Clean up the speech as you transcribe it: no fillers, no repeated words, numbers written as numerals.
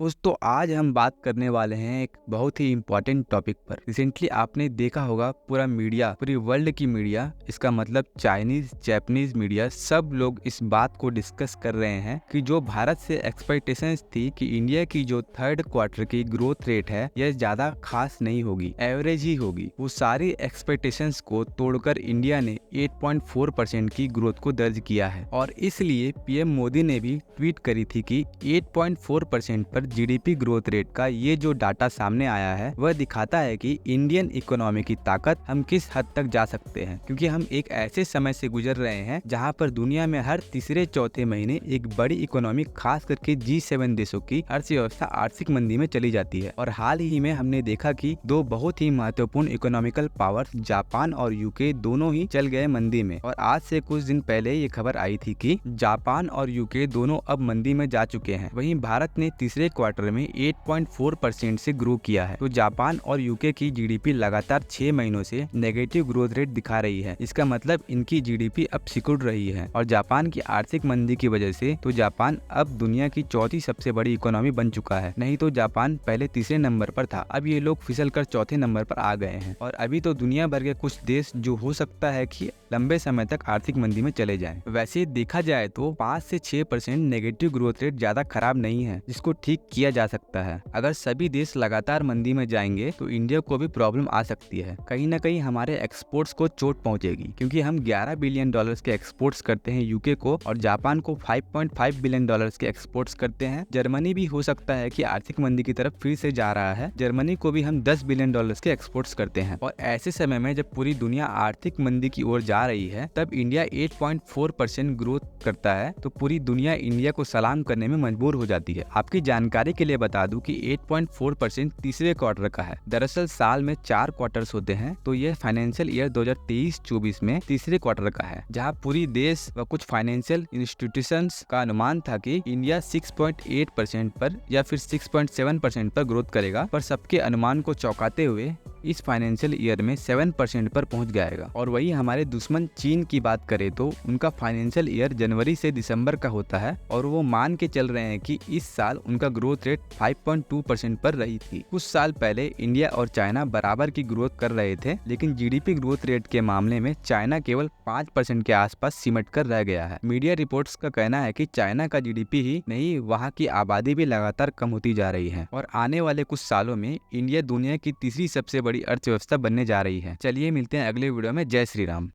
दोस्तों आज हम बात करने वाले हैं एक बहुत ही इम्पोर्टेंट टॉपिक पर। रिसेंटली आपने देखा होगा पूरा मीडिया, पूरी वर्ल्ड की मीडिया, इसका मतलब चाइनीज, जापानीज मीडिया, सब लोग इस बात को डिस्कस कर रहे हैं कि जो भारत से एक्सपेक्टेशंस थी कि इंडिया की जो थर्ड क्वार्टर की ग्रोथ रेट है यह ज्यादा खास नहीं होगी, एवरेज ही होगी, वो सारी एक्सपेक्टेशंस को तोड़कर इंडिया ने 8.4% की ग्रोथ को दर्ज किया है। और इसलिए पीएम मोदी ने भी ट्वीट करी थी कि 8.4% पर जीडीपी ग्रोथ रेट का ये जो डाटा सामने आया है वह दिखाता है कि इंडियन इकोनॉमी की ताकत हम किस हद तक जा सकते हैं, क्योंकि हम एक ऐसे समय से गुजर रहे हैं जहां पर दुनिया में हर तीसरे चौथे महीने एक बड़ी इकोनॉमी, खास करके G7 देशों की अर्थव्यवस्था आर्थिक मंदी में चली जाती है। और हाल ही में हमने देखा कि दो बहुत ही महत्वपूर्ण इकोनॉमिकल पावर जापान और यूके दोनों ही चल गए मंदी में। और आज से कुछ दिन पहले ये खबर आई थी कि जापान और यूके दोनों अब मंदी में जा चुके हैं। वहीं भारत ने तीसरे क्वार्टर में 8.4% से ग्रो किया है। तो जापान और यूके की जीडीपी लगातार 6 महीनों से नेगेटिव ग्रोथ रेट दिखा रही है। इसका मतलब इनकी जीडीपी अब सिकुड़ रही है। और जापान की आर्थिक मंदी की वजह से तो जापान अब दुनिया की चौथी सबसे बड़ी इकोनॉमी बन चुका है। नहीं तो जापान पहले तीसरे नंबर पर था, अब ये लोग फिसल कर चौथे नंबर पर आ गए हैं। और अभी तो दुनिया भर के कुछ देश जो हो सकता है कि लंबे समय तक आर्थिक मंदी में चले जाएं। वैसे देखा जाए तो 5 से 6% नेगेटिव ग्रोथ रेट ज्यादा खराब नहीं है, जिसको ठीक किया जा सकता है। अगर सभी देश लगातार मंदी में जाएंगे तो इंडिया को भी प्रॉब्लम आ सकती है। कहीं ना कहीं हमारे एक्सपोर्ट्स को चोट पहुंचेगी, क्योंकि हम $11 बिलियन के एक्सपोर्ट्स करते हैं यूके को, और जापान को $5.5 बिलियन के एक्सपोर्ट्स करते हैं। जर्मनी भी हो सकता है कि आर्थिक मंदी की तरफ फिर से जा रहा है, जर्मनी को भी हम $10 बिलियन के एक्सपोर्ट्स करते हैं। और ऐसे समय में जब पूरी दुनिया आर्थिक मंदी की ओर जा रही है, तब इंडिया 8.4% ग्रोथ करता है, तो पूरी दुनिया इंडिया को सलाम करने में मजबूर हो जाती है। आपकी जानकारी के लिए बता दूं कि 8.4% तीसरे क्वार्टर का है। दरअसल साल में 4 क्वार्टर्स होते हैं, तो यह फाइनेंशियल ईयर 2023-24 में तीसरे क्वार्टर का है, जहां पूरी देश व कुछ फाइनेंशियल इंस्टीट्यूशंस का अनुमान था कि इंडिया 6.8% पर या फिर 6.7% पर ग्रोथ करेगा, पर सबके अनुमान को चौंकाते हुए इस फाइनेंशियल ईयर में 7% पर पहुंच जाएगा। और वही हमारे दुश्मन चीन की बात करें तो उनका फाइनेंशियल ईयर जनवरी से दिसंबर का होता है, और वो मान के चल रहे हैं कि इस साल उनका ग्रोथ रेट 5.2% पर रही थी। कुछ साल पहले इंडिया और चाइना बराबर की ग्रोथ कर रहे थे, लेकिन जीडीपी ग्रोथ रेट के मामले में चाइना केवल 5% के आसपास सिमट कर रह गया है। मीडिया रिपोर्ट्स का कहना है कि चाइना का जीडीपी ही नहीं, वहाँ की आबादी भी लगातार कम होती जा रही है, और आने वाले कुछ सालों में इंडिया दुनिया की तीसरी सबसे बड़ी अर्थव्यवस्था बनने जा रही है। चलिए मिलते हैं अगले वीडियो में। जय श्री राम।